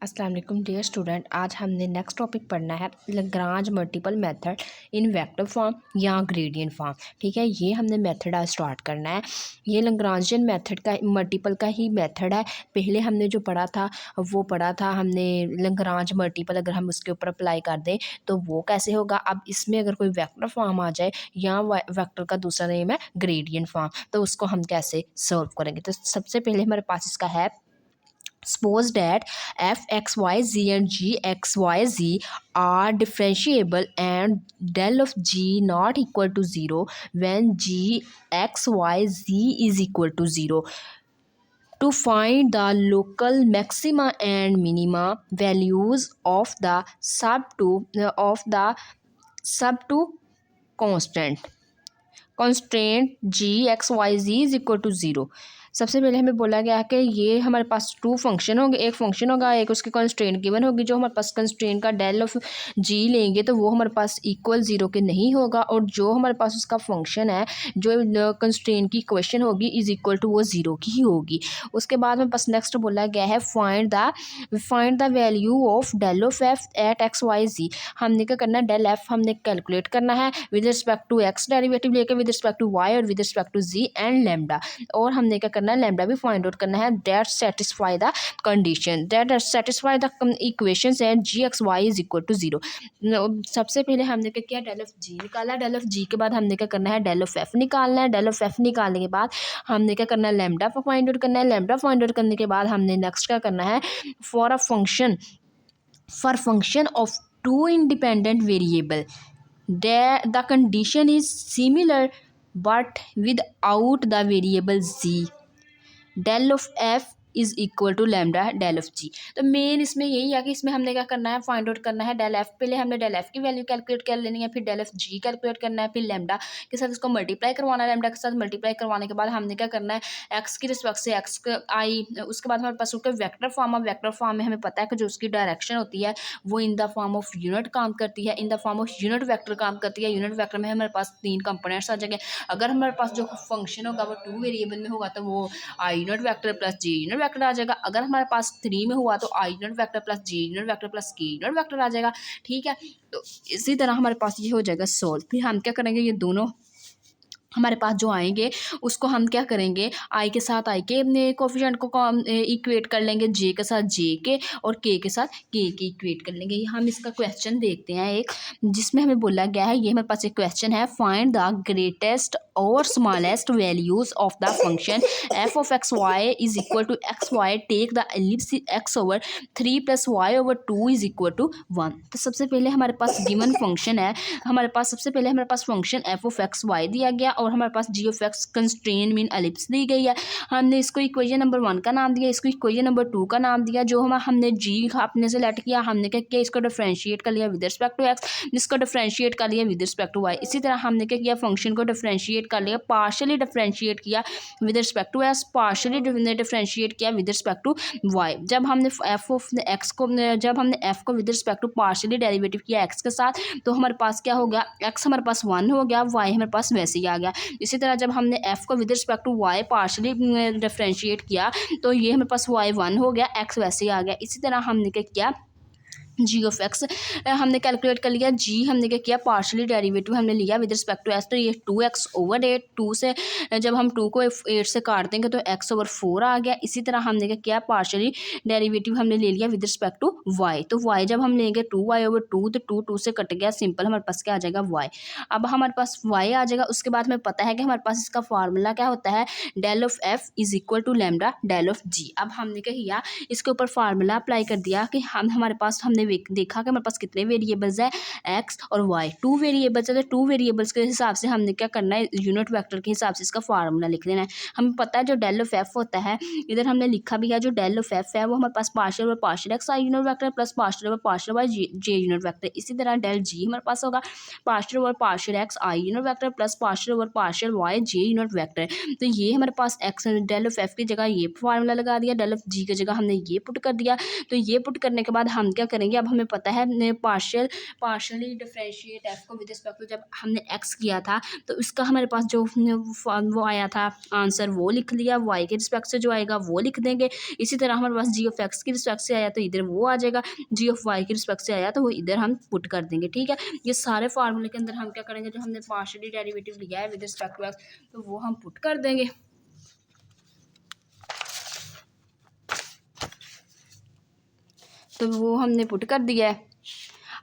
अस्सलाम वालेकुम dear student. आज हमने नेक्स्ट टॉपिक पढ़ना है Lagrange multiple method in vector form या ग्रेडियंट फॉर्म। ठीक है, ये हमने मेथड आज स्टार्ट करना है। ये लैग्रांजियन मेथड का मल्टीपल का ही मेथड है। पहले हमने जो पढ़ा था वो पढ़ा था हमने लैग्रांज मल्टीपल, अगर हम उसके ऊपर अप्लाई कर दें तो वो कैसे होगा। अब इसमें अगर कोई वेक्टर फॉर्म आ जाए या वेक्टर का दूसरा नेम है ग्रेडियंट फॉर्म, तो उसको हम कैसे सॉल्व करेंगे। तो सबसे पहले हमारे पास इसका है suppose that f x y z and g x y z are differentiable and del of g not equal to 0 when g x y z is equal to 0. To find the local maxima and minima values of the sub to constraint g x y z is equal to 0. सबसे पहले हमें बोला गया है कि ये हमारे पास to function होंगे, एक फंक्शन होगा, एक उसकी कंस्ट्रेंट गिवन होगी। जो हमारे पास कंस्ट्रेंट का डेल ऑफ जी लेंगे तो वो हमारे पास इक्वल ज़ीरो के नहीं होगा, और जो हमारे पास उसका फंक्शन है जो कंस्ट्रेंट की इक्वेशन होगी इज़ इक्वल टू वो ज़ीरो की ही होगी। उसके बाद हमारे पास नेक्स्ट बोला गया है find the value of del of f at x y z. हमने क्या करना है, डेल एफ हमने कैलकुलेट करना है with respect to X derivative लेके, विद रिस्पेक्ट टू वाई और with respect to G and lambda. और हमने क्या करना है, लैम्डा भी फाइंड आउट करना है that satisfy the condition that satisfy the equations and g x y is equal to 0। सबसे पहले हमने क्या किया, डेल ऑफ जी निकाला। डेल ऑफ जी के बाद हमने क्या करना है, डेल ऑफ एफ निकालना है। डेल ऑफ एफ निकालने के बाद हमने क्या करना है, लैम्डा फाइंड आउट करना है। लैम्डा फाइंड आउट करने के बाद हमने नेक्स्ट क्या करना है, for function of two independent variable the condition is similar but without the variable z, del of f is equal to lambda del of g. तो मेन इसमें यही है कि इसमें हमने क्या करना है, फाइंड आउट करना है डेल एफ। पहले हमने डेल एफ की वैल्यू कैलकुलेट कर लेनी है, फिर डेल ऑफ जी कैलकुलेट करना है, फिर लैम्डा के साथ इसको मल्टीप्लाई करवाना है। लैम्डा के साथ मल्टीप्लाई करवाने के बाद हमने क्या करना है, एक्स की रिस्पेक्ट से एक्स आई। उसके बाद हमारे पास वेक्टर फॉर्म है। वेक्टर फॉर्म में हमें पता है कि जो उसकी डायरेक्शन होती है वो in the form of unit काम करती है, in the form of unit vector काम करती है। यूनिट वेक्टर में हमारे पास तीन कंपोनेंट्स आ जाएंगे। अगर हमारे पास जो फंक्शन होगा वो टू वेरिएबल में होगा तो वो i unit vector plus j unit vector आ जाएगा। अगर हमारे पास 3 में हुआ तो i unit vector plus j unit vector plus k unit vector आ जाएगा। ठीक है, तो इसी तरह हमारे पास ये हो जाएगा सोल्व। फिर हम क्या करेंगे, ये दोनों हमारे पास जो आएंगे उसको हम क्या करेंगे, आई के साथ आई के कोफिशिएंट को इक्वेट कर लेंगे, जे के साथ जे के और के साथ के इक्वेट कर लेंगे। हम इसका क्वेश्चन देखते हैं एक, जिसमें हमें बोला गया है, ये हमारे पास एक क्वेश्चन है, फाइंड द ग्रेटेस्ट और smallest values of the function f of x y is equal to x y, take the ellipse x over 3 plus y over 2 is equal to 1। तो सबसे पहले हमारे पास गिवन फंक्शन है, सबसे पहले हमारे पास function f of x y दिया गया और हमारे पास जी ऑफ एक्स कंस्ट्रेन मीन एलिप्स दी गई है। हमने इसको इक्वेशन नंबर 1 का नाम दिया, इसको इक्वेशन नंबर 2 का नाम दिया। जो हमने जी अपने से लेट किया, हमने क्या किया, इसको डिफरेंशिएट कर लिया विद रिस्पेक्ट टू एक्स, जिसको डिफरेंशिएट कर लिया विद रिस्पेक्ट टू वाई। इसी तरह हमने क्या किया, फंक्शन को डिफरेंशिएट कर लिया, पार्शियली डिफरेंशिएट किया with respect to x, partially differentiate किया विद रिस्पेक्ट टू वाई। जब हमने एफ को with respect to partially derivative किया एक्स के साथ, तो हमारे पास क्या हो गया, एक्स हमारे पास 1 हो गया, वाई हमारे पास वैसे ही आ गया। इसी तरह जब हमने f को with respect to y partially differentiate किया तो ये हमारे पास y 1 हो गया, x वैसे ही आ गया। इसी तरह हमने क्या किया, जी ऑफ एक्स हमने कैलकुलेट कर लिया, जी हमने क्या किया, पार्शली डेरिवेटिव हमने लिया विद रिस्पेक्ट टू एक्स, तो ये 2x ओवर 8, 2 से जब हम 2 को 8 से काट देंगे तो x ओवर 4 आ गया। इसी तरह हमने क्या किया, पार्शली डेरिवेटिव हमने ले लिया विद रिस्पेक्ट टू y, तो y जब हम लेंगे 2y ओवर 2 तो 2 से कट गया, सिंपल हमारे पास क्या आ जाएगा, y। अब हमारे पास y आ जाएगा। उसके बाद हमें पता है कि हमारे पास इसका फार्मूला क्या होता है, del of f is equal to lambda del of g। अब हमने क्या किया, इसके ऊपर फार्मूला अप्लाई कर दिया कि हमारे पास हमने देखा कि हमारे पास कितने वेरिएबल्स है, एक्स और वाई, 2 वेरिएबल्स है। तो 2 वेरिएबल्स के हिसाब से हमने क्या करना है, यूनिट वेक्टर के हिसाब से इसका फार्मूला लिख लेना है। हमें पता है जो डेल ऑफ एफ होता है, इधर हमने लिखा भी है, जो डेल ऑफ एफ है वो हमारे पास पार्शियल और partial x i unit vector plus partial और partial Y j unit vector. इसी तरह डेल जी हमारे पास होगा पार्शियल और partial x i unit vector plus partial और partial Y j unit vector. तो ये हमारे पास एक्स डेल ऑफ एफ की जगह ये फार्मूला लगा दिया, डेल ऑफ जी की जगह हमने ये पुट कर दिया। तो ये पुट करने के बाद हम क्या करेंगे, करेंगे, अब हमें पता है पार्शियली डिफरेंशिएट एफ को विद रिस्पेक्ट टू, जब हमने एक्स किया था तो इसका हमारे पास जो वो आया था आंसर वो लिख लिया, वाई के रिस्पेक्ट से जो आएगा वो लिख देंगे। इसी तरह हमारे पास जी ऑफ एक्स की रिस्पेक्ट से आया तो इधर वो आ जाएगा, जी ऑफ वाई की रिस्पेक्ट से आया तो वो इधर हम पुट कर देंगे। ठीक है, ये सारे फार्मूले के अंदर हम क्या करेंगे, जो हमने पार्शियली डेरिवेटिव लिया है विद रिस्पेक्ट टू एक्स तो वो हम पुट कर देंगे। तो वो हमने पुट कर दिया है।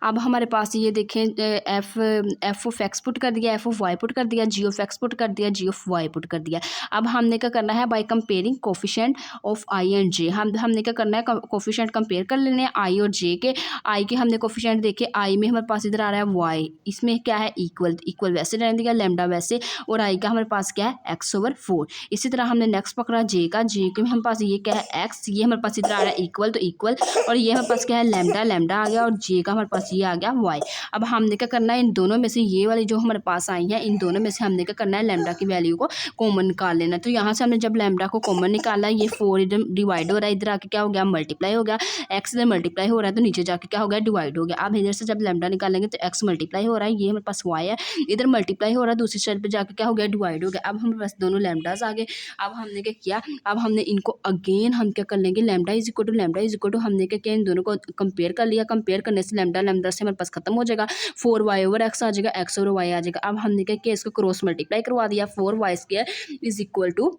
अब हमारे पास ये देखें एफ ऑफ एक्स पुट कर दिया, एफ ऑफ वाई पुट कर दिया, जी ऑफ एक्स पुट कर दिया, जी ऑफ वाई पुट कर दिया। अब हमने क्या करना है, by comparing coefficient of i and j, हमने क्या करना है, कोफिशिएंट कंपेयर कर लेने हैं आई और जे के। आई के हमने कोफिशिएंट देखे, आई में हमारे पास इधर आ रहा है वाई, इसमें क्या है इक्वल वैसे रहने दिया, लैम्डा वैसे, और आई का हमारे पास क्या है x/4। इसी तरह हमने नेक्स्ट पकड़ा जे का, जे के हमारे पास ये क्या है एक्स, ये हमारे पास इधर आ रहा है इक्वल तो इक्वल, और ये हमारे पास क्या है लैम्डा आ गया, और जे का हमारे पास ये आ गया वाई। अब हमने क्या करना है, इन दोनों में से ये वाली जो हमारे पास आई है, इन दोनों में से हमने क्या करना है, लैम्डा की वैल्यू को कॉमन निकाल लेना। तो यहाँ से हमने जब लैम्डा को कॉमन निकाला, ये 4 इधर डिवाइड हो रहा है, इधर आके क्या हो गया, मल्टीप्लाई हो गया, एक्स इधर मल्टीप्लाई हो रहा है तो नीचे जाके क्या हो गया, डिवाइड हो गया। अब इधर से जब लैम्डा निकालेंगे तो एक्स मल्टीप्लाई हो रहा है, ये हमारे पास वाई है, इधर मल्टीप्लाई हो रहा है, दूसरी साइड पर जाके क्या हो गया, डिवाइड हो गया। अब हमारे पास दोनों लैम्डाज आ गए। अब हमने क्या किया, अब हमने इनको अगेन हम क्या कर लेंगे, लैम्डा इज इक्वल टू हमने क्या किया, इन दोनों को कंपेयर कर लिया, कंपेयर करने से लैम्डा से हमारे पास खत्म हो जाएगा, 4y/x आ जाएगा, x और y आ जाएगा। अब हमने क्या किया, इसको क्रॉस मल्टीप्लाई करवा दिया, 4y² is equal to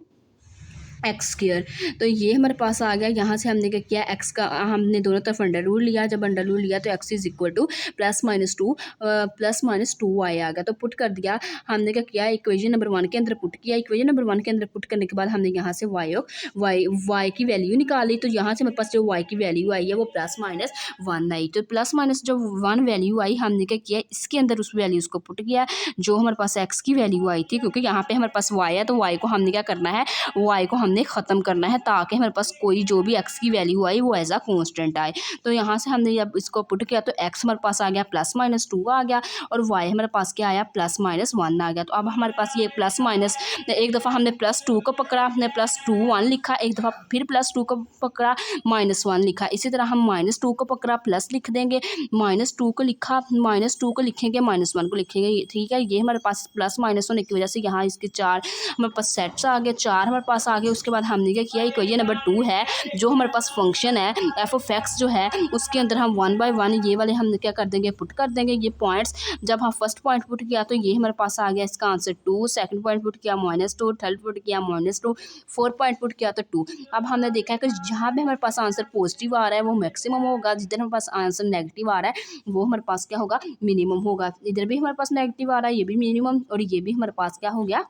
x²। तो ये हमारे पास आ गया। यहाँ से हमने क्या किया, x का हमने दोनों तरफ अंडर रूल लिया, जब अंडर रूल लिया तो x is equal to +-2y आ गया, तो पुट कर दिया। हमने क्या किया, इक्वेशन नंबर 1 के अंदर पुट किया, इक्वेशन नंबर 1 के अंदर पुट करने के बाद हमने यहाँ से y की वैल्यू निकाली, तो यहाँ से हमारे पास जो y की वैल्यू आई है वो +-1 आई। तो +- जो 1 वैल्यू आई, हमने क्या किया, इसके अंदर उस वैल्यूज़ को पुट किया जो हमारे पास x की वैल्यू आई थी, क्योंकि यहाँ पे हमारे पास y है तो y को हमने क्या करना है, y को हमने ख़त्म करना है, ताकि हमारे पास कोई जो भी x की वैल्यू आई वो एज अ कांस्टेंट आए। तो यहाँ से हमने जब इसको पुट किया तो x हमारे पास आ गया +-2 आ गया, और y हमारे पास क्या आया, +-1 आ गया। तो अब हमारे पास ये प्लस माइनस, एक दफ़ा हमने +2 को पकड़ा, हमने +2 1 लिखा, एक दफ़ा फिर +2 को पकड़ा, -1 लिखा। इसी तरह हम -2 को पकड़ा, प्लस लिख देंगे, -2 को लिखा, -2 को लिखेंगे, -1 को लिखेंगे। ठीक है, ये हमारे पास +-1 होने की वजह से यहाँ इसके 4 हमारे पास सेट्स आ गए, 4 हमारे पास आ गए। उसके बाद हमने क्या किया, इक्वेशन नंबर 2 है, जो हमारे पास फंक्शन है एफ ऑफ एक्स जो है, उसके अंदर हम 1 बाय 1 ये वाले हम क्या कर देंगे, पुट कर देंगे ये पॉइंट्स। जब हम फर्स्ट पॉइंट पुट किया तो ये हमारे पास आ गया इसका आंसर 2, सेकंड पॉइंट पुट किया -2, थर्ड पुट किया -2, फोर्थ पॉइंट पुट किया तो 2। अब हमने देखा है कि जहाँ भी हमारे पास आंसर पॉजिटिव आ रहा है वो मैक्सिमम होगा, जिधर हमारे पास आंसर नेगेटिव आ रहा है वो हमारे पास क्या होगा, मिनिमम होगा। इधर भी हमारे पास नेगेटिव आ रहा है, ये भी मिनिमम, और ये भी हमारे पास क्या हो गया,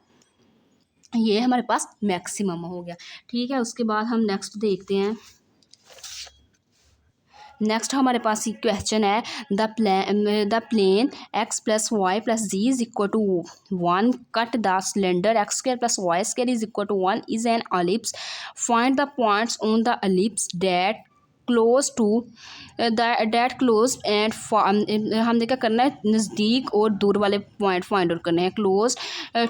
ये हमारे पास मैक्सिमम हो गया। ठीक है, उसके बाद हम नेक्स्ट देखते हैं। नेक्स्ट हमारे पास एक क्वेश्चन है, the plane x + y + z is equal to 1 cut the cylinder x² + y² is equal to 1 is an ellipse, find the points on the ellipse that close to that close and हमने क्या करना है, नज़दीक और दूर वाले point find out करने हैं, close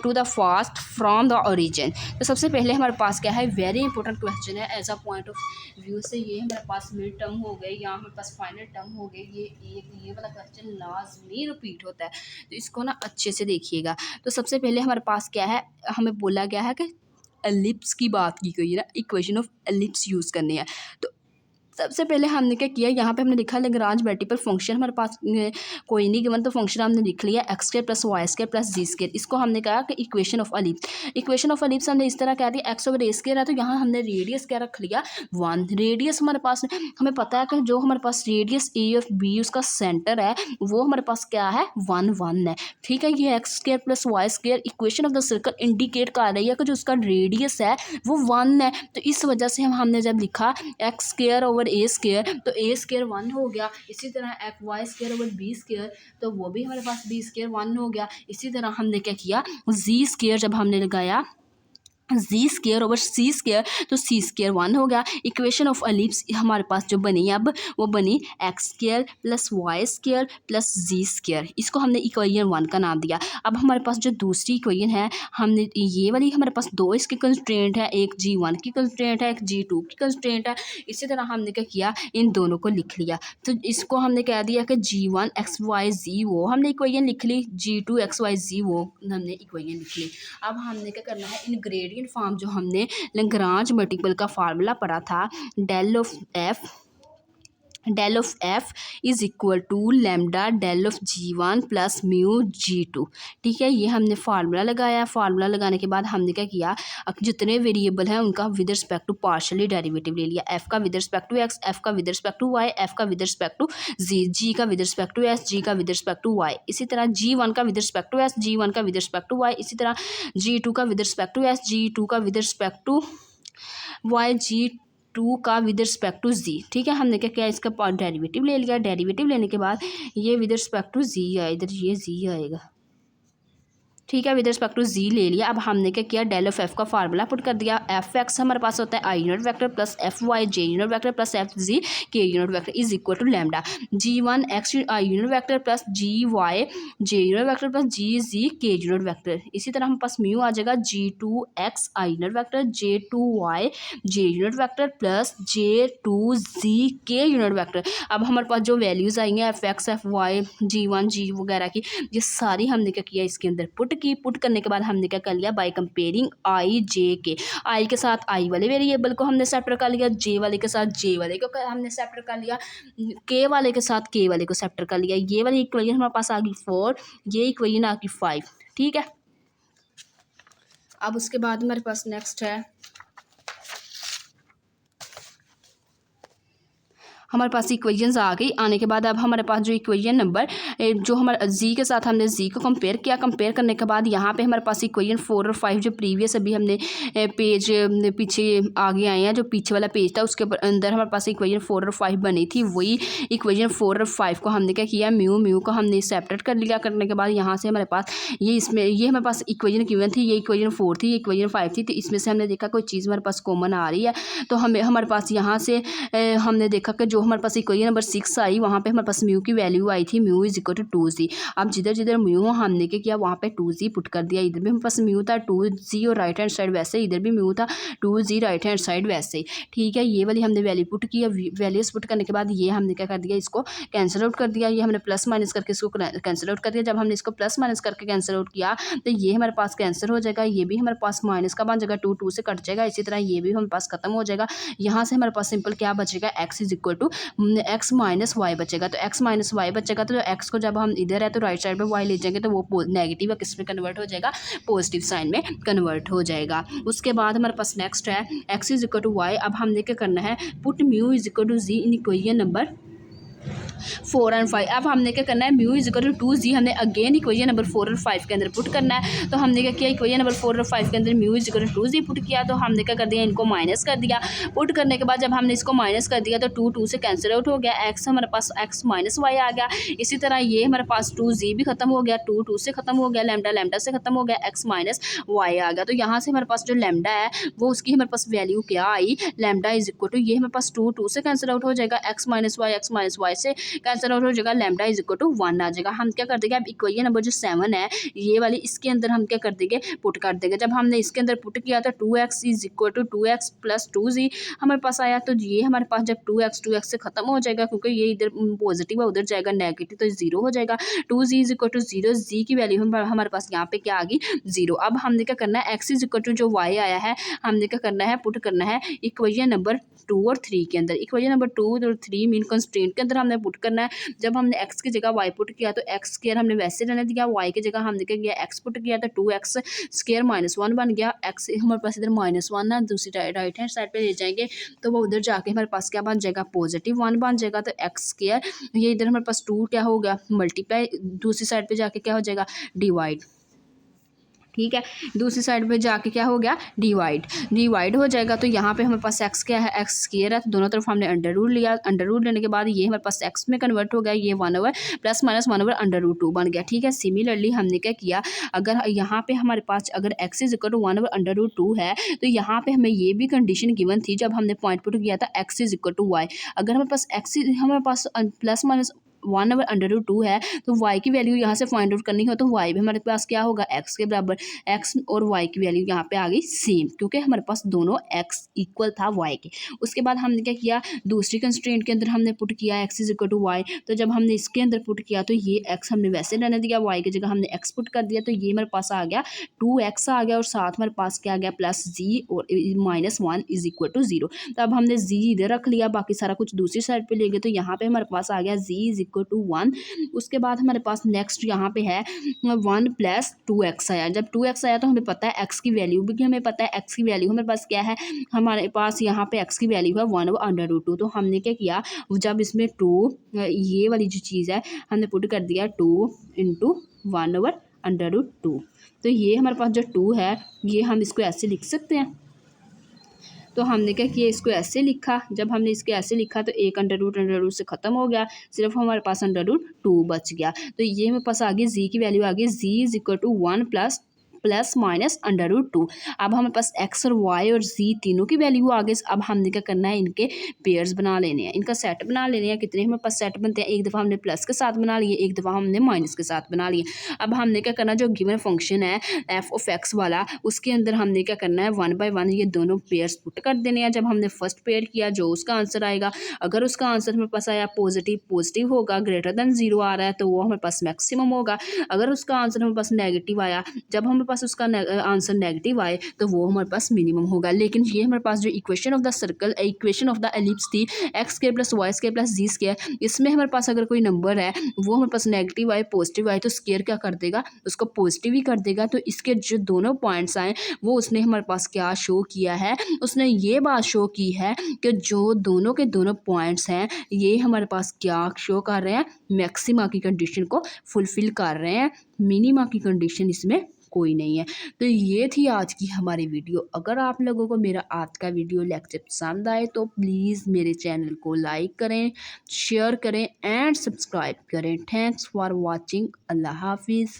to the fast from the origin. तो सबसे पहले हमारे पास क्या है, वेरी इंपॉर्टेंट क्वेश्चन है as a point of view से। ये हमारे पास मिड टर्म हो गए, यहाँ हमारे पास फाइनल टर्म हो गए, ये वाला क्वेश्चन लाजमी रिपीट होता है, तो इसको ना अच्छे से देखिएगा। तो सबसे पहले हमारे पास क्या है, हमें बोला गया है कि एलिप्स की बात की गई है ना, इक्वेशन ऑफ एलिप्स यूज़ करनी है। तो सबसे पहले हमने क्या किया, यहाँ पे हमने लिखा लेग्रांज मल्टीपल फंक्शन, हमारे पास कोई नहीं गिवन, तो फंक्शन हमने लिख लिया x² + y² + z²। इसको हमने कहा कि equation of ellipse, equation of ellipse हमने इस तरह कह दिया, x/a² है तो यहाँ हमने रेडियस क्या रख लिया 1। रेडियस हमारे पास, हमें पता है कि जो हमारे पास रेडियस a ऑफ b उसका सेंटर है वो हमारे पास क्या है, 1 है। ठीक है, ये x² + y² equation of the circle indicate कर रही है कि जो उसका रेडियस है वो 1 है। तो इस वजह से हमने जब लिखा x² / a² तो a² 1 हो गया। इसी तरह y² / b² तो वो भी हमारे पास b² 1 हो गया। इसी तरह हमने क्या किया, z² जब हमने लगाया जी स्केयर ओवर सी स्केयर, तो सी स्केयर 1 हो गया। इक्वेशन ऑफ एलिप्स हमारे पास जो बनी अब वो बनी x square plus y square plus z square, इसको हमने इक्वेशन 1 का नाम दिया। अब हमारे पास जो दूसरी इक्वेशन है, हमने ये वाली हमारे पास दो इसके कंस्ट्रेंट है, एक G1 की कंस्ट्रेंट है, एक G2 की कंस्ट्रेंट है। इसी तरह हमने क्या किया, इन दोनों को लिख लिया। तो इसको हमने कह दिया कि G1 XYZ वो हमने इक्वेशन लिख ली, G2 XYZ वो हमने इक्वेशन लिख ली। अब हमने क्या करना है, इन ग्रेडियंट फॉर्म जो हमने लैग्रांज मल्टीपल का फार्मूला पढ़ा था, del of f is equal to lambda del of G1 plus mu G2। ठीक है, ये हमने फार्मूला लगाया। फार्मूला लगाने के बाद हमने क्या किया, अब जितने वेरिएबल हैं उनका with respect to partially derivative ले लिया। एफ का with respect to X, F का with respect to Y, F का with respect to Z, Z का with respect to S, Z का विद रिस्पेक्ट टू वाई। इसी तरह G1 का with respect to S, G1 का with respect to Y. इसी तरह G2 का with respect to S, G2 का with respect to Y, G2 का विद रिस्पेक्ट टू जी। ठीक है, हमने क्या किया, इसका डेरिवेटिव ले लिया। डेरिवेटिव लेने के बाद ये विद रिस्पेक्ट टू जी आए, इधर ये जी आएगा। ठीक है, विद रिस्पेक्ट टू जी ले लिया। अब हमने क्या किया, डेल ऑफ एफ का फार्मूला पुट कर दिया। एफ एक्स हमारे पास होता है i unit vector plus f y j unit vector plus f z k unit vector is equal to lambda G1 x i unit vector plus G1 j unit vector plus G k unit vector. इसी तरह हमारे पास mu आ जाएगा G2 x i unit vector, J2 j unit vector plus J2 के unit vector. अब हमारे पास जो वैल्यूज़ आएंगे F X, F Y, G1 G वगैरह की, ये सारी हमने क्या किया, इसके अंदर पुट की। पुट करने के बाद हमने क्या कर लिया, बाय कंपेयरिंग आई जे के, आई के साथ आई वाले वेरिएबल को हमने सेपरेट कर लिया, जे वाले के साथ जे वाले को हमने सेपरेट कर लिया, के वाले के साथ के वाले को सेपरेट कर लिया। ये वाली इक्वेशन हमारे पास आ गई 4, ये इक्वेशन आ गई 5। ठीक है, अब उसके बाद हमारे पास नेक्स्ट है, हमारे पास इक्वेशंस आ गई। आने के बाद अब हमारे पास जो इक्वेशन नंबर जो हमारे जी के साथ हमने जी को कंपेयर किया। कंपेयर करने के बाद यहाँ पे हमारे पास इक्वेशन 4 और 5 जो प्रीवियस अभी हमने पेज पीछे आगे आए हैं, जो पीछे वाला पेज था उसके अंदर हमारे पास इक्वेशन 4 और 5 बनी थी। वही इक्वेशन 4 और 5 को हमने क्या किया, म्यू को हमने सेपरेट कर लिया। करने के बाद यहाँ से हमारे पास ये हमारे पास इक्वेशन गिवन थी, ये इक्वेशन 4 थी, ये इक्वेशन 5 थी। तो इसमें से हमने देखा कोई चीज़ हमारे पास कॉमन आ रही है, तो हमारे पास यहाँ से हमने देखा कि जो हमारे पास इक्वेशन नंबर 6 आई, वहाँ पे हमारे पास म्यू की वैल्यू आई थी, mu is equal to 2z। अब जिधर जिधर म्यू हमने क्या किया, वहाँ पे 2z पुट कर दिया। इधर भी हमारे पास म्यू था 2z और राइट हैंड साइड वैसे, इधर भी म्यू था 2z राइट हैंड साइड वैसे। ठीक है, ये वाली हमने वैल्यू पुट किया। वैल्यूज पुट करने के बाद ये हमने क्या कर दिया, इसको कैंसिल आउट कर दिया। ये हमने प्लस माइनस करके इसको कैंसिल आउट कर दिया। जब हमने इसको प्लस माइनस करके कैंसिल आउट किया तो ये हमारे पास कैंसिल हो जाएगा, ये भी हमारे पास माइनस का बन जाएगा, 2 से कट जाएगा। इसी तरह ये भी हमारे पास खत्म हो जाएगा। यहाँ से हमारे पास सिंपल क्या बचेगा, x is equal to x minus y बचेगा। तो एक्स माइनस वाई बचेगा, तो एक्स को जब हम इधर है तो राइट साइड पे वाई ले जाएंगे तो वो नेगेटिव किस में कन्वर्ट हो जाएगा, पॉजिटिव साइन में कन्वर्ट हो जाएगा। उसके बाद हमारे पास नेक्स्ट है x is equal to y. अब हमने क्या करना है, put mu is equal to g in equation number 4 और 5। अब हमने क्या करना है, mu is equal to 2z हमने अगेन इक्वेशन नंबर 4 और 5 के अंदर पुट करना है। तो हमने क्या किया, इक्वेशन नंबर 4 और 5 के अंदर mu is equal to 2z put किया। तो हमने क्या कर दिया, इनको माइनस कर दिया। पुट करने के बाद जब हमने इसको माइनस कर दिया तो 2 से कैंसिल आउट हो गया, एक्स हमारे पास एक्स माइनस वाई आ गया। इसी तरह ये हमारे पास 2z भी खत्म हो गया, 2 से खत्म हो गया, लैम्डा से खत्म हो गया, एक्स माइनस वाई आ गया। तो यहाँ से हमारे पास जो लैम्डा है वो उसकी हमारे पास वैल्यू क्या आई, लैम्डा इज इक्वल टू ये हमारे पास 2 से कैंसिल आउट हो जाएगा, एक्स माइनस वाई से कैंसिल आउट हो जाएगा, लैम्डा इज इक्वल टू 1 आ जाएगा। हम क्या कर देंगे, अब इक्वेशन नंबर जो 7 है ये वाली, इसके अंदर हम क्या कर देंगे, पुट कर देंगे। जब हमने इसके अंदर पुट किया तो 2x is equal to 2x plus 2z हमारे पास आया। तो ये हमारे पास जब 2x से खत्म हो जाएगा, क्योंकि ये इधर पॉजिटिव है उधर जाएगा नेगेटिव, तो 0 हो जाएगा। 2z is equal to 0, z की वैल्यू हमारे पास यहाँ पे क्या आ गई, 0। अब हमने क्या करना है, x इज इक्वल टू जो y आया है हमने क्या करना है, पुट करना है इक्वेशन नंबर 2 और 3 के अंदर। इक्वेशन नंबर 2 और 3 मीन कंस्ट्रेंट के अंदर हमने पुट करना है। जब हमने x की जगह y पुट किया तो x स्क्वायर हमने वैसे रहने दिया, y की जगह हमने क्या किया, x पुट किया तो 2x स्क्वायर माइनस 1 बन गया। x हमारे पास इधर -1 है, दूसरी राइट हैंड साइड पे ले जाएंगे तो वो उधर जाके हमारे पास क्या बन जाएगा, +1 बन जाएगा। तो x स्क्वायर ये इधर हमारे पास 2 क्या हो गया, मल्टीप्लाई, दूसरी साइड पे जाके क्या हो जाएगा, डिवाइड। ठीक है। दूसरी साइड पे जाके क्या हो गया, डिवाइड हो जाएगा। तो यहाँ पे हमारे पास एक्स क्या है, एक्स स्क्वायर है, तो दोनों तरफ हमने अंडर रूट लिया। अंडर रूट लेने के बाद ये हमारे पास एक्स में कन्वर्ट हो गया, ये 1/, प्लस माइनस 1/, अंडर रूट 2 बन गया। ठीक है। सिमिलरली हमने क्या किया, अगर यहाँ पे हमारे पास अगर x is equal to 1/, under root 2 है, तो यहाँ पे हमें ये भी कंडीशन गिवन थी जब हमने पॉइंट पुट किया था x is equal to y. अगर हमारे पास प्लस माइनस 1/, अंडर रूट 2 है, तो y की वैल्यू यहाँ से फाइंड आउट करनी हो तो y भी हमारे पास क्या होगा, x के बराबर। x और y की वैल्यू यहाँ पे आ गई सेम, क्योंकि हमारे पास दोनों x इक्वल था y के। उसके बाद हमने क्या किया, दूसरी कंस्ट्रेंट के अंदर हमने पुट किया x is equal to y. तो जब हमने इसके अंदर पुट किया तो ये x हमने वैसे रहने दिया, y की जगह हमने x पुट कर दिया, तो ये हमारे पास आ गया 2x आ गया, और साथ हमारे पास क्या आ गया, प्लस z और -1 इज इक्वल टू 0। तो अब हमने z इधर रख लिया, बाकी सारा कुछ दूसरी साइड पे ले गए, तो यहाँ पे हमारे पास आ गया z इज इक्वल टू 1। उसके बाद हमारे पास नेक्स्ट यहाँ पे है 1 + 2x आया। जब 2x आया तो हमें पता है x की वैल्यू भी, हमें पता है x की वैल्यू हमारे पास क्या है, हमारे पास यहाँ पे x की वैल्यू है 1/√2। तो हमने क्या किया, जब इसमें 2 ये वाली जो चीज़ है हमने पुट कर दिया 2 × 1/√2। तो ये हमारे पास जो 2 है ये हम इसको ऐसे लिख सकते हैं। तो हमने क्या किया, इसको ऐसे लिखा। जब हमने इसके ऐसे लिखा तो एक अंडर रूट से ख़त्म हो गया, सिर्फ हमारे पास अंडर रूट 2 बच गया। तो ये हमारे पास आ गई जी की वैल्यू आ गई, z is equal to 1 plus minus under root 2। अब हमारे पास एक्स और वाई और जी तीनों की वैल्यू आ गई। अब हमने क्या करना है, इनके पेयर्स बना लेने हैं, इनका सेट बना लेने हैं। कितने हमारे पास सेट बनते हैं, एक दफ़ा हमने प्लस के साथ बना लिए, एक दफ़ा हमने माइनस के साथ बना लिए। अब हमने क्या करना, जो गिवन फंक्शन है f(x) वाला, उसके अंदर हमने क्या करना है, 1/1 ये दोनों पेयर्स पुट कर देने हैं। जब हमने फर्स्ट पेयर किया, जो उसका आंसर आएगा, अगर उसका आंसर हमारे पास आया पॉजिटिव होगा, ग्रेटर देन 0 आ रहा है, तो वो हमारे पास मैक्सिमम होगा। अगर उसका आंसर हमारे पास नेगेटिव आया, जब हमारे पास उसका आंसर नेगेटिव आए, तो वो हमारे पास मिनिमम होगा। लेकिन ये हमारे पास जो equation of the circle, equation of the ellipse थी, x² + y² + z², इसमें हमारे पास अगर कोई नंबर है वो हमारे पास नेगेटिव आए पॉजिटिव आए, तो स्क्वायर क्या कर देगा, उसको पॉजिटिव ही कर देगा। तो इसके जो दोनों पॉइंट्स आए वो उसने हमारे पास क्या शो किया है, उसने ये बात शो की है कि जो दोनों के दोनों पॉइंट्स हैं ये हमारे पास क्या शो कर रहे हैं, मैक्सिमा की कंडीशन को फुलफिल कर रहे हैं, मिनिमा की कंडीशन इसमें कोई नहीं है। तो ये थी आज की हमारी वीडियो। अगर आप लोगों को मेरा आज का वीडियो लेक्चर पसंद आए तो प्लीज़ मेरे चैनल को लाइक करें, शेयर करें एंड सब्सक्राइब करें। Thanks for watching. अल्लाह हाफिज़।